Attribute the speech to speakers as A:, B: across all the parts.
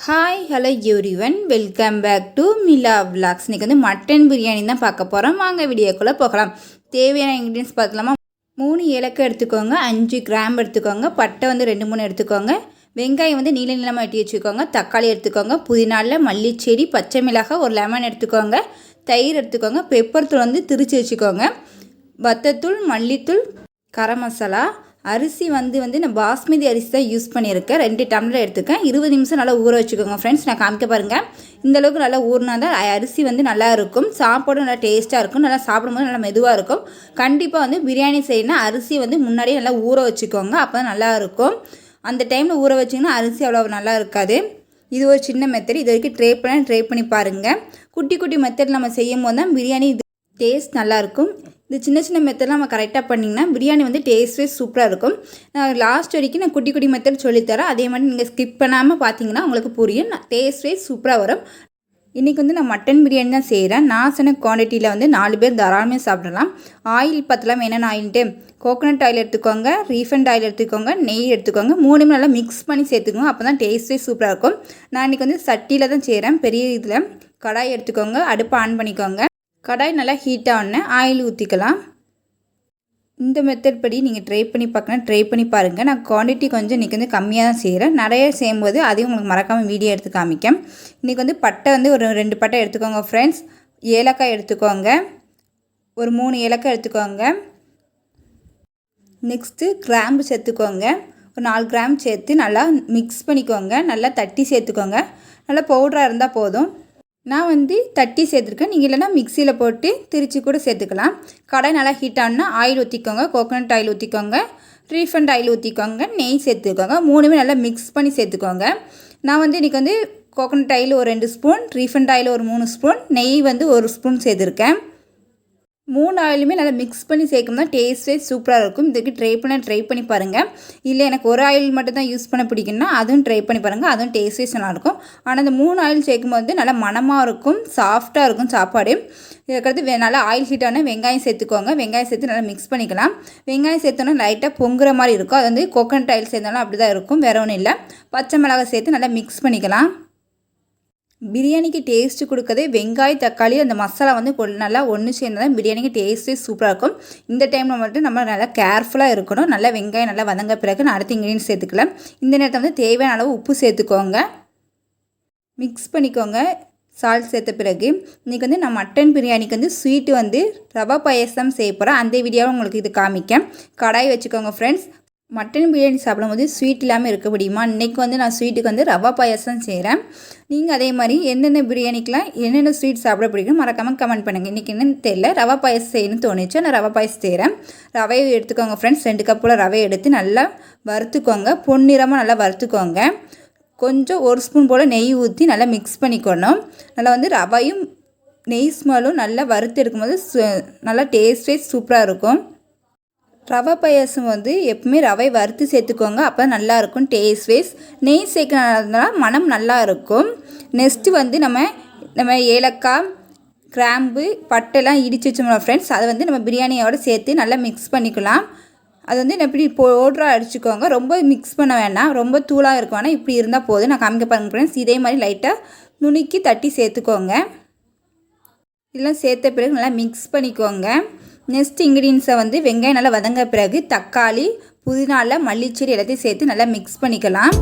A: Hi hello everyone welcome back to Mila vlogs. இன்றைக்கி வந்து mutton biryani தான் பார்க்க போகிறோம். வாங்க வீடியோக்குள்ளே போகலாம். தேவையான இன்க்ரீடியன்ஸ் பார்க்கலாமா? 3 ஏலக்காய் எடுத்துக்கோங்க, 5 கிராம்பு எடுத்துக்கோங்க, பட்டை வந்து 2-3 எடுத்துக்கோங்க, வெங்காயம் வந்து நீள நீளமாக வெட்டி வச்சுக்கோங்க, தக்காளி எடுத்துக்கோங்க, புதினால மல்லிச்செடி, பச்சை மிளகாய், ஒரு லெமன் எடுத்துக்கோங்க, தயிர் எடுத்துக்கோங்க, பெப்பர் தூள் வந்து திரிச்சு வச்சுக்கோங்க, வத்தத்தூள், மல்லித்தூள், கரம் மசாலா. அரிசி வந்து நான் பாஸ்மதி அரிசி தான் யூஸ் பண்ணியிருக்கேன். 2 டம்ளர் எடுத்துக்கேன். 20 நிமிஷம் நல்லா ஊற வச்சுக்கோங்க ஃப்ரெண்ட்ஸ். நான் காமிக்க பாருங்கள். இந்தளவுக்கு நல்லா ஊறினா தான் அரிசி வந்து நல்லா இருக்கும், சாப்பாடும் நல்லா டேஸ்ட்டாக இருக்கும், நல்லா சாப்பிடும்போது நல்லா மெதுவாக இருக்கும். கண்டிப்பாக வந்து பிரியாணி செய்யணும்னா அரிசி வந்து முன்னாடியே நல்லா ஊற வச்சுக்கோங்க, அப்போ தான் நல்லாயிருக்கும். அந்த டைமில் ஊற வச்சிங்கன்னா அரிசி அவ்வளோ நல்லா இருக்காது. இது ஒரு சின்ன மெத்தட். இது வரைக்கும் ட்ரை பண்ணி பாருங்கள். குட்டி குட்டி மெத்தட் நம்ம செய்யும் போது தான் பிரியாணி டேஸ்ட் நல்லாயிருக்கும். இந்த சின்ன சின்ன மெத்தட்லாம் நம்ம கரெக்டாக பண்ணிங்கன்னா பிரியாணி வந்து டேஸ்ட்டே சூப்பராக இருக்கும். நான் லாஸ்ட் வரைக்கும் நான் குட்டி குட்டி மெத்தட் சொல்லித்தரேன். அதே மாதிரி நீங்கள் ஸ்கிப் பண்ணாமல் பார்த்தீங்கன்னா உங்களுக்கு புரியும். டேஸ்ட்டே சூப்பராக வரும். இன்றைக்கி வந்து நான் மட்டன் பிரியாணி தான் செய்கிறேன். நான் சொன்ன குவான்டிட்டியில் வந்து 4 பேர் தாராளமாக சாப்பிடலாம். ஆயில் பற்றலாம். என்னென்ன ஆயில்ட்டு கோகோனட் ஆயில் எடுத்துக்கோங்க, ரீஃபண்ட் ஆயில் எடுத்துக்கோங்க, நெய் எடுத்துக்கோங்க. 3 நல்லா மிக்ஸ் பண்ணி சேர்த்துக்கோங்க. அப்போ தான் டேஸ்ட்டே சூப்பராக இருக்கும். நான் இன்றைக்கி வந்து சட்டியில் தான் செய்கிறேன். பெரிய இதில் கடாய் எடுத்துக்கோங்க, அடுப்பை ஆன் பண்ணிக்கோங்க. கடாய் நல்லா ஹீட் ஆன ஆயில் ஊற்றிக்கலாம். இந்த மெத்தட் படி நீங்கள் ட்ரை பண்ணி பாருங்கள். நான் குவான்டிட்டி கொஞ்சம் இன்றைக்கி வந்து கம்மியாக தான் செய்கிறேன். நிறைய செய்யும்போது அதையும் உங்களுக்கு மறக்காமல் வீடியோ எடுத்து காமிக்கேன். இன்றைக்கி வந்து பட்டை வந்து ஒரு 2 பட்டை எடுத்துக்கோங்க ஃப்ரெண்ட்ஸ். ஏலக்காய் எடுத்துக்கோங்க, ஒரு 3 ஏலக்காய் எடுத்துக்கோங்க. நெக்ஸ்ட்டு கிராம்பு சேர்த்துக்கோங்க, ஒரு 4 கிராம் சேர்த்து நல்லா மிக்ஸ் பண்ணிக்கோங்க. நல்லா தட்டி சேர்த்துக்கோங்க. நல்லா பவுடராக இருந்தால் போதும். நான் வந்து தட்டி சேர்த்துருக்கேன். நீங்கள் இல்லைனா மிக்சியில் போட்டு திரிச்சு கூட சேர்த்துக்கலாம். கடாய் நல்லா ஹீட் ஆனால் ஆயில் ஊற்றிக்கோங்க, கோகோனட் ஆயில் ஊற்றிக்கோங்க, ரீஃபண்ட் ஆயில் ஊற்றிக்கோங்க, நெய் சேர்த்துக்கோங்க. 3மே நல்லா மிக்ஸ் பண்ணி சேர்த்துக்கோங்க. நான் வந்து இன்றைக்கி வந்து கோகோனட் ஆயில் ஒரு 2 ஸ்பூன், ரீஃபண்ட் ஆயில் ஒரு 3 ஸ்பூன், நெய் வந்து 1 ஸ்பூன் சேர்த்துருக்கேன். 3 ஆயிலுமே நல்லா மிக்ஸ் பண்ணி சேர்க்கணும்னா டேஸ்ட்டே சூப்பராக இருக்கும். இதுக்கு ட்ரை பண்ணி பாருங்கள். இல்லை எனக்கு ஒரு ஆயில் மட்டும் தான் யூஸ் பண்ண பிடிக்குன்னா அதுவும் ட்ரை பண்ணி பாருங்கள். அதுவும் டேஸ்ட்டே நல்லாயிருக்கும். ஆனால் இந்த 3 ஆயில் சேர்க்கும்போது நல்லா மணமாக இருக்கும், சாஃப்டாக இருக்கும் சாப்பாடு. இதுக்கடுத்து நல்லா ஆயில் ஹீட் ஆனால் வெங்காயம் சேர்த்துக்கோங்க. வெங்காயம் சேர்த்து நல்லா மிக்ஸ் பண்ணிக்கலாம். வெங்காயம் சேர்த்தோன்னா லைட்டாக பொங்குற மாதிரி இருக்கும். அது வந்து கோகோனட் ஆயில் சேர்த்தாலும் அப்படி தான் இருக்கும், வேறு ஒன்றும் இல்லை. பச்சை மிளகாய் சேர்த்து நல்லா மிக்ஸ் பண்ணிக்கலாம். பிரியாணிக்கு டேஸ்ட்டு கொடுக்கதே வெங்காயம், தக்காளி, அந்த மசாலா வந்து நல்லா ஒன்று சேர்ந்து தான் பிரியாணிக்கு டேஸ்ட்டே சூப்பராக இருக்கும். இந்த டைமில் மட்டும் நம்ம நல்லா கேர்ஃபுல்லாக இருக்கணும். நல்லா வெங்காயம் நல்லா வதங்க பிறகு நான் அடுத்த இன்க்ரீடியன்ஸ் சேர்த்துக்கலாம். இந்த நேரத்தில் வந்து தேவையான அளவு உப்பு சேர்த்துக்கோங்க, மிக்ஸ் பண்ணிக்கோங்க. சால்ட் சேர்த்த பிறகு இன்றைக்கி வந்து நான் மட்டன் பிரியாணிக்கு வந்து ஸ்வீட்டு வந்து ரவா பாயசம் செய்ய போகிறேன். அந்த வீடியோவை உங்களுக்கு இது காமிக்கேன். கடாய் வச்சுக்கோங்க ஃப்ரெண்ட்ஸ். மட்டன் பிரியாணி சாப்பிடும்போது ஸ்வீட் இல்லாமல் இருக்க முடியுமா? இன்றைக்கி வந்து நான் ஸ்வீட்டுக்கு வந்து ரவா பாயசம் செய்கிறேன். நீங்கள் அதே மாதிரி எந்தெந்த பிரியாணிக்கெலாம் என்னென்ன ஸ்வீட் சாப்பிட பிடிக்கும் மறக்காமல் கமெண்ட் பண்ணுங்கள். இன்றைக்கி என்னென்னு தெரியல, ரவா பாயசம் செய்யணும்னு தோணுச்சு, நான் ரவா பாயசம் செய்கிறேன். ரவையை எடுத்துக்கோங்க ஃப்ரெண்ட்ஸ். 2 கப்பில் ரவையை எடுத்து நல்லா வறுத்துக்கோங்க. பொன்னிறமாக நல்லா வறுத்துக்கோங்க. கொஞ்சம் 1 ஸ்பூன் போல் நெய் ஊற்றி நல்லா மிக்ஸ் பண்ணிக்கணும். நல்லா வந்து ரவையும் நெய் ஸ்மெல்லும் நல்லா வறுத்து எடுக்கும்போது நல்லா டேஸ்ட்டே சூப்பராக இருக்கும். ரவை பாயாசம் வந்து எப்பவுமே ரவை வறுத்து சேர்த்துக்கோங்க, அப்போ தான் நல்லாயிருக்கும் டேஸ்ட் வைஸ். நெய் சேர்க்கறதுனால மனம் நல்லா இருக்கும். நெக்ஸ்ட்டு வந்து நம்ம ஏலக்காய், கிராம்பு, பட்டைலாம் இடித்து வச்சோம்னா ஃப்ரெண்ட்ஸ், அதை வந்து நம்ம பிரியாணியோடு சேர்த்து நல்லா மிக்ஸ் பண்ணிக்கலாம். அது வந்து எப்படி பவுடராக அடிச்சுக்கோங்க. ரொம்ப மிக்ஸ் பண்ண வேண்டாம், ரொம்ப தூளாக இருக்க வேணாம். இப்படி இருந்தால் போதும். நான் காமிக்க பாருங்கள் ஃப்ரெண்ட்ஸ். இதே மாதிரி லைட்டாக நுணுக்கி தட்டி சேர்த்துக்கோங்க. இதெல்லாம் சேர்த்த பிறகு நல்லா மிக்ஸ் பண்ணிக்கோங்க. நெக்ஸ்ட் இன்க்ரீடியன்ஸை வந்து வெங்காயம் நல்லா வதங்க பிறகு தக்காளி, புதினால மல்லிச்செடி எல்லாத்தையும் சேர்த்து நல்லா மிக்ஸ் பண்ணிக்கலாம்.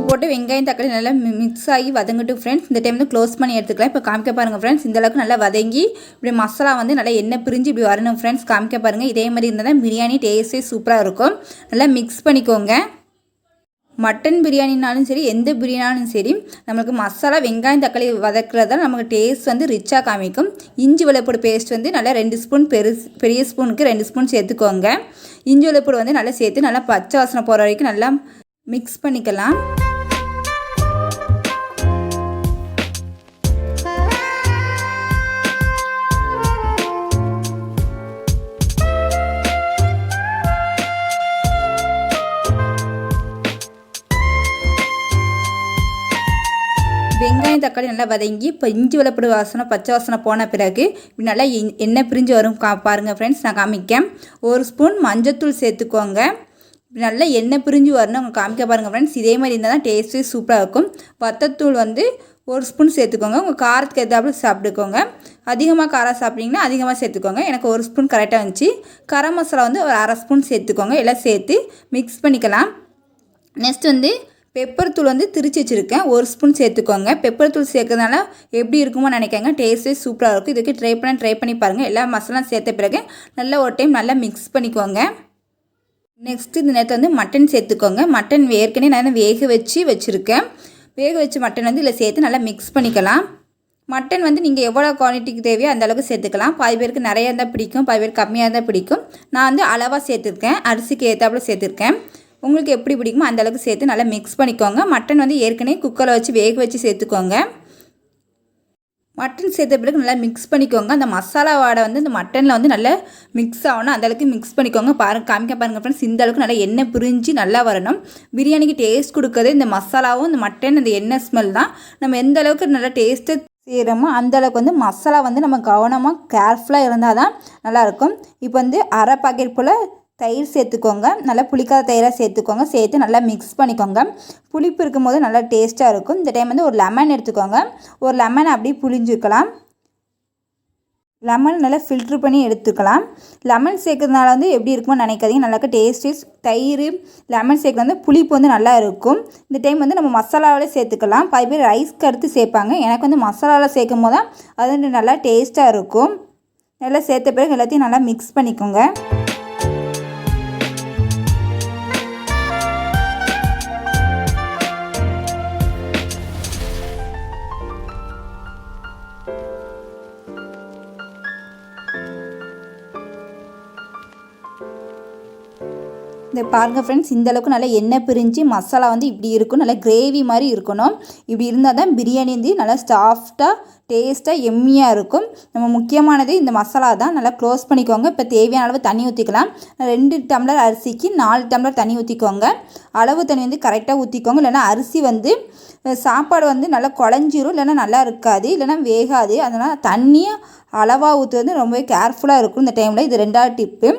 A: போட்டு வெங்காயம் தக்காளி நல்லா மிக்ஸ் ஆகி வதங்கட்டும் ஃப்ரெண்ட்ஸ். இந்த டைம் வந்து க்ளோஸ் பண்ணி எடுத்துக்கலாம். இப்போ காமிக்க பாருங்கள் ஃப்ரெண்ட்ஸ். இந்தளவுக்கு நல்லா வதங்கி இப்படி மசாலா வந்து நல்லா எண்ணெய் பிரிஞ்சு இப்படி வரணும் ஃப்ரெண்ட்ஸ். காமிக்க பாருங்கள். இதே மாதிரி இருந்தால் தான் பிரியாணி டேஸ்ட்டே சூப்பராக இருக்கும். நல்லா மிக்ஸ் பண்ணிக்கோங்க. மட்டன் பிரியாணினாலும் சரி, எந்த பிரியாணினாலும் சரி, நம்மளுக்கு மசாலா வெங்காயம் தக்காளி வதக்குறதால நமக்கு டேஸ்ட் வந்து ரிச்சாக காமிக்கும். இஞ்சி வெள்ளைப்பூடு பேஸ்ட் வந்து நல்லா 2 ஸ்பூன், பெரிய ஸ்பூனுக்கு 2 ஸ்பூன் சேர்த்துக்கோங்க. இஞ்சி வெள்ளைப்பூடு வந்து நல்லா சேர்த்து நல்லா பச்சை வாசனை போகிற வரைக்கும் நல்லா மிக்ஸ் பண்ணிக்கலாம். வெங்காயம் தக்காளி நல்லா வதங்கி இப்போ இஞ்சி வெள்ளப்பூடு வாசனை பச்சை வாசனை போன பிறகு இப்படி நல்லா எண்ணெய் பிரிஞ்சு வரும் பாருங்கள் ஃப்ரெண்ட்ஸ். நான் காமிக்கேன். 1 ஸ்பூன் மஞ்சத்தூள் சேர்த்துக்கோங்க. இப்படி நல்லா எண்ணெய் பிரிஞ்சு வரணும் உங்களுக்கு காமிக்க பாருங்கள் ஃப்ரெண்ட்ஸ். இதே மாதிரி இருந்தால் தான் டேஸ்ட்டு சூப்பராக இருக்கும். வத்தத்தூள் வந்து 1 ஸ்பூன் சேர்த்துக்கோங்க. உங்கள் காரத்துக்கு ஏற்றாப்புல சாப்பிட்டுக்கோங்க. அதிகமாக காரம் சாப்பிட்டீங்கன்னா அதிகமாக சேர்த்துக்கோங்க. எனக்கு 1 ஸ்பூன் கரெக்டாக வந்துச்சு. கரம் மசாலா வந்து ஒரு 1/2 ஸ்பூன் சேர்த்துக்கோங்க. எல்லாம் சேர்த்து மிக்ஸ் பண்ணிக்கலாம். நெக்ஸ்ட் வந்து பெப்பர் தூள் வந்து திரிச்சு வச்சுருக்கேன். 1 ஸ்பூன் சேர்த்துக்கோங்க. பெப்பர் தூள் சேர்க்கறதுனால எப்படி இருக்குமோ நினைக்கங்க. டேஸ்ட்டே சூப்பராக இருக்கும். இதுக்கு ட்ரை பண்ணி பாருங்கள். எல்லா மசாலாம் சேர்த்த பிறகு நல்லா ஒரு டைம் நல்லா மிக்ஸ் பண்ணிக்கோங்க. நெக்ஸ்ட்டு இந்த நேரத்தில் வந்து மட்டன் சேர்த்துக்கோங்க. மட்டன் ஏற்கனவே நான் வேக வச்சுருக்கேன். வேக வச்சு மட்டன் வந்து இதில் சேர்த்து நல்லா மிக்ஸ் பண்ணிக்கலாம். மட்டன் வந்து நீங்கள் எவ்வளோ குவான்டிட்டிக்கு தேவையோ அந்தளவுக்கு சேர்த்துக்கலாம். பாதி பேருக்கு நிறையா இருந்தால் பிடிக்கும், பாதி பேருக்கு கம்மியாக இருந்தால் பிடிக்கும். நான் வந்து அளவாக சேர்த்துருக்கேன். அரிசிக்கு ஏற்றாப்புல சேர்த்துருக்கேன். உங்களுக்கு எப்படி பிடிக்குமோ அந்தளவுக்கு சேர்த்து நல்லா மிக்ஸ் பண்ணிக்கோங்க. மட்டன் வந்து ஏற்கனவே குக்கரில் வச்சு வேக வச்சு சேர்த்துக்கோங்க. மட்டன் சேர்த்த பிறகு நல்லா மிக்ஸ் பண்ணிக்கோங்க. அந்த மசாலா வாடை வந்து இந்த மட்டனில் வந்து நல்லா மிக்ஸ் ஆகணும். அந்தளவுக்கு மிக்ஸ் பண்ணிக்கோங்க. காமிக்க பாருங்கள் ஃப்ரெண்ட்ஸ். இந்த அளவுக்கு நல்லா எண்ணெய் பிரிஞ்சு நல்லா வரணும். பிரியாணிக்கு டேஸ்ட் கொடுக்குறது இந்த மசாலாவும் இந்த மட்டன் அந்த எண்ணெய் ஸ்மெல் தான். நம்ம எந்த அளவுக்கு நல்லா டேஸ்ட்டு செய்கிறோமோ அந்தளவுக்கு வந்து மசாலா வந்து நம்ம கவனமாக கேர்ஃபுல்லாக இருந்தால் தான் நல்லாயிருக்கும். இப்போ வந்து 1/2 பாக்கெட் போல் தயிர் சேர்த்துக்கோங்க. நல்லா புளிக்காத தயிராக சேர்த்துக்கோங்க. சேர்த்து நல்லா மிக்ஸ் பண்ணிக்கோங்க. புளிப்பு இருக்கும்போது நல்லா டேஸ்ட்டாக இருக்கும். இந்த டைம் வந்து ஒரு லெமன் எடுத்துக்கோங்க. ஒரு லெமனை அப்படியே புளிஞ்சிக்கலாம். லெமன் நல்லா ஃபில்ட்ரு பண்ணி எடுத்துக்கலாம். லெமன் சேர்க்கறதுனால வந்து எப்படி இருக்குமோ நினைக்காதீங்க. நல்லா டேஸ்ட்டு தயிர் லெமன் சேர்க்கறது வந்து புளிப்பு வந்து நல்லா இருக்கும். இந்த டைம் வந்து நம்ம மசாலாவில் சேர்த்துக்கலாம். பாதி பேர் ரைஸ்க்கு அடுத்து சேர்ப்பாங்க. எனக்கு வந்து மசாலாவில் சேர்க்கும் போது தான் அது வந்து நல்லா டேஸ்ட்டாக இருக்கும். நல்லா சேர்த்த பிறகு எல்லாத்தையும் நல்லா மிக்ஸ் பண்ணிக்கோங்க. இந்த பாருங்கள் ஃப்ரெண்ட்ஸ். இந்தளவுக்கு நல்லா எண்ணெய் பிரிஞ்சு மசாலா வந்து இப்படி இருக்கும். நல்லா கிரேவி மாதிரி இருக்கணும். இப்படி இருந்தால் தான் பிரியாணி வந்து நல்லா சாஃப்டாக டேஸ்ட்டாக எம்மியாக இருக்கும். நம்ம முக்கியமானது இந்த மசாலா தான். நல்லா க்ளோஸ் பண்ணிக்கோங்க. இப்போ தேவையான அளவு தண்ணி ஊற்றிக்கலாம். 2 டம்ளர் அரிசிக்கு 4 டம்ளர் தண்ணி ஊற்றிக்கோங்க. அளவு தண்ணி வந்து கரெக்டாக ஊற்றிக்கோங்க. இல்லைனா அரிசி வந்து சாப்பாடு வந்து நல்லா குழஞ்சிரும். இல்லைனா நல்லா இருக்காது, இல்லைனா வேகாது. அதனால் தண்ணியை அளவாக ஊற்றுறது ரொம்பவே கேர்ஃபுல்லாக இருக்கும் இந்த டைமில். இது 2வது டிப்பு.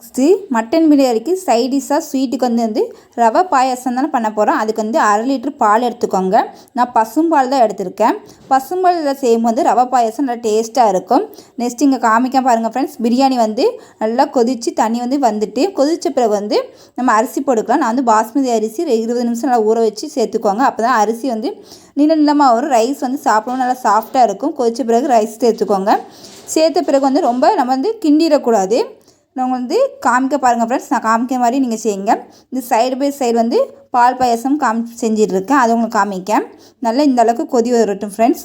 A: நெக்ஸ்ட்டு மட்டன் பிரியாணிக்கு சைடிஷாக ஸ்வீட்டுக்கு வந்து ரவை பாயாசம் தானே பண்ண போகிறோம். அதுக்கு வந்து 1/2 லிட்டர் பால் எடுத்துக்கோங்க. நான் பசும்பால் தான் எடுத்திருக்கேன். பசும்பாலில் செய்யும்போது ரவை பாயாசம் நல்லா டேஸ்ட்டாக இருக்கும். நெக்ஸ்ட் இங்கே காமிக்க பாருங்கள் ஃப்ரெண்ட்ஸ். பிரியாணி வந்து நல்லா கொதித்து தண்ணி வந்து வந்துட்டு கொதித்த பிறகு வந்து நம்ம அரிசி போட்டுக்கலாம். நான் வந்து பாஸ்மதி அரிசி 20 நிமிஷம் நல்லா ஊற வச்சு சேர்த்துக்கோங்க. அப்போ தான் அரிசி வந்து நீளமாக வரும். ரைஸ் வந்து சாப்பிடவும் நல்லா சாஃப்டாக இருக்கும். கொதித்த பிறகு ரைஸ் சேர்த்துக்கோங்க. சேர்த்த பிறகு வந்து ரொம்ப நம்ம வந்து கிண்டிடக்கூடாது. நான் வந்து காமிக்க பாருங்கள் ஃப்ரெண்ட்ஸ். நான் காமிக்க மாதிரி நீங்கள் செய்யுங்க. இந்த சைடு பை சைடு வந்து பால் பாயசம் செஞ்சிட்ருக்கேன். அதை உங்களுக்கு காமிக்க நல்லா இந்த அளவுக்கு கொதி வரட்டும் ஃப்ரெண்ட்ஸ்.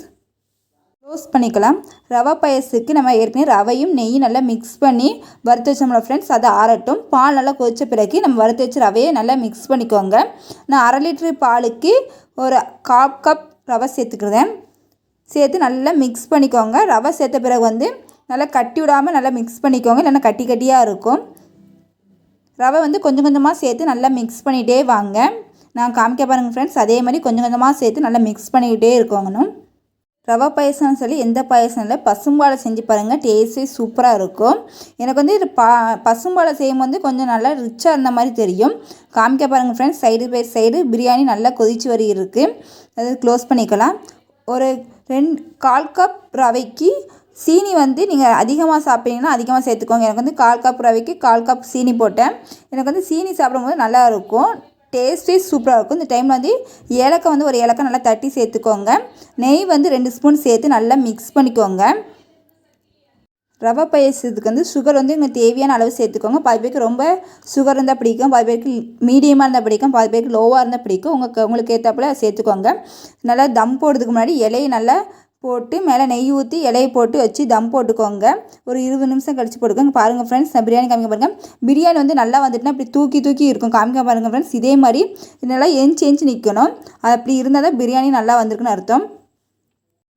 A: க்ளோஸ் பண்ணிக்கலாம். ரவை பாயசத்துக்கு நம்ம ஏற்கனவே ரவையும் நெய்யும் நல்லா மிக்ஸ் பண்ணி வறுத்து வச்சோம்ல ஃப்ரெண்ட்ஸ். அதை ஆறட்டும். பால் நல்லா கொதித்த பிறகு நம்ம வறுத்து வச்ச ரவையை நல்லா மிக்ஸ் பண்ணிக்கோங்க. நான் 1/2 லிட்டர் பாலுக்கு ஒரு 1/4 கப் ரவை சேர்த்துக்கிறேன். சேர்த்து நல்லா மிக்ஸ் பண்ணிக்கோங்க. ரவை சேர்த்த பிறகு வந்து நல்லா கட்டி விடாமல் நல்லா மிக்ஸ் பண்ணிக்கோங்க. இல்லைன்னா கட்டி கட்டியாக இருக்கும். ரவை வந்து கொஞ்சம் கொஞ்சமாக சேர்த்து நல்லா மிக்ஸ் பண்ணிகிட்டே வாங்க. நான் காமிக்க பாருங்கள் ஃப்ரெண்ட்ஸ். அதே மாதிரி கொஞ்சம் கொஞ்சமாக சேர்த்து நல்லா மிக்ஸ் பண்ணிக்கிட்டே இருக்கணும். ரவை பாயசம்னு சொல்லி எந்த பாயசம் இல்லை, பசும்பாலை செஞ்சு பாருங்கள். டேஸ்ட்டே சூப்பராக இருக்கும். எனக்கு வந்து இது பசும்பாலை செய்யும் போது கொஞ்சம் நல்லா ரிச்சாக இருந்த மாதிரி தெரியும். காமிக்க பாருங்கள் friends. Side by side biryani நல்லா கொதிச்சு வரி இருக்குது. அது க்ளோஸ் பண்ணிக்கலாம். ஒரு 1/4 கப் ரவைக்கு சீனி வந்து நீங்கள் அதிகமாக சாப்பிட்டீங்கன்னா அதிகமாக சேர்த்துக்கோங்க. எனக்கு வந்து 1/4 கப் ரவைக்கு 1/4 கப் சீனி போட்டேன். எனக்கு வந்து சீனி சாப்பிடும்போது நல்லாயிருக்கும். டேஸ்ட்டே சூப்பராக இருக்கும். இந்த டைமில் வந்து ஏலக்காய் வந்து ஒரு ஏலக்காய் நல்லா தட்டி சேர்த்துக்கோங்க. நெய் வந்து 2 ஸ்பூன் சேர்த்து நல்லா மிக்ஸ் பண்ணிக்கோங்க. ரவை பாயசத்துக்கு வந்து சுகர் வந்து இங்கே தேவையான அளவு சேர்த்துக்கோங்க. பாதி பேருக்கு ரொம்ப சுகர் இருந்தால் பிடிக்கும், பாதி பேருக்கு மீடியமாக இருந்தால் பிடிக்கும், பாதி பேருக்கு லோவாக இருந்தால் பிடிக்கும். உங்களுக்கு ஏற்றாப்புல சேர்த்துக்கோங்க. நல்லா தம் போடுறதுக்கு முன்னாடி இலையை நல்லா போட்டு மேலே நெய் ஊற்றி இலையை போட்டு வச்சு தம் போட்டுக்கோங்க. ஒரு 20 நிமிஷம் கழித்து போட்டுக்கோங்க. பாருங்கள் ஃப்ரெண்ட்ஸ். நான் பிரியாணி காமிக்க பாருங்கள். பிரியாணி வந்து நல்லா வந்துட்டுனா இப்படி தூக்கி இருக்கும். காமிக்க பாருங்கள் ஃப்ரெண்ட்ஸ். இதே மாதிரி நல்லா எஞ்சி நிற்கணும். அது அப்படி இருந்தால் தான் பிரியாணி நல்லா வந்திருக்குன்னு அர்த்தம்.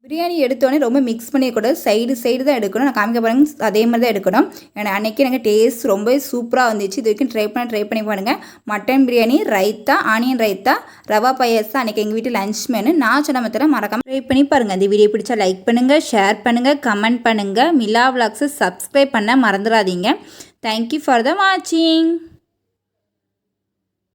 A: பிரியாணி எடுத்தோடனே ரொம்ப மிக்ஸ் பண்ணிடக்கூடாது, சைடு தான் எடுக்கணும். நான் காமிக்க பாருங்க, அதே மாதிரி தான் எடுக்கணும். ஏன்னா அன்றைக்கி எனக்கு டேஸ்ட் ரொம்ப சூப்பராக வந்துச்சு. இது வரைக்கும் ட்ரை பண்ணி பாருங்கள். மட்டன் பிரியாணி, ரைத்தா, ஆனியன் ரைத்தா, ரவா பாயாசம் அன்றைக்கி எங்கள் வீட்டில் லஞ்ச் மெனு. நான் சொன்ன மெத்தட மறக்காமல் ட்ரை பண்ணி பாருங்கள். இந்த வீடியோ பிடிச்சா லைக் பண்ணுங்கள், ஷேர் பண்ணுங்கள், கமெண்ட் பண்ணுங்கள். மிலா விலாக்ஸை சப்ஸ்கிரைப் பண்ண மறந்துடாதீங்க. தேங்க்யூ ஃபார் த வாட்சிங்.